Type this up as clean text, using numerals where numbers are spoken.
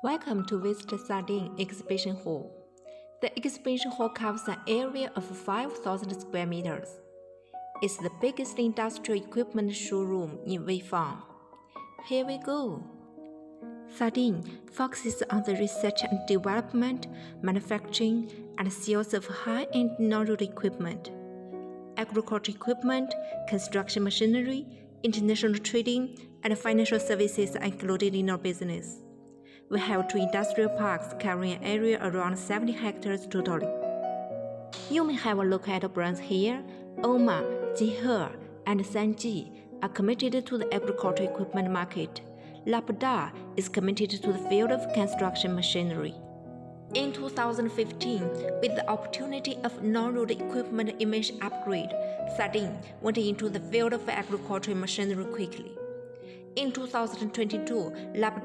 Welcome to visit SADIN exhibition hall. The exhibition hall covers an area of 5,000 square meters. It's the biggest industrial equipment showroom in Weifang. Here we go. SADIN focuses on the research and development, manufacturing, and sales of high-end non-road equipment. Agriculture equipment, construction machinery, international trading, and financial services are included in our business. We have 2 industrial parks covering an area around 70 hectares totally. You may have a look at our brands here. Oma, Jihe, and Sanji are committed to the agricultural equipment market. Labda is committed to the field of construction machinery. In 2015, with the opportunity of non-road equipment image upgrade, SADIN went into the field of agricultural machinery quickly. In 2022, Labda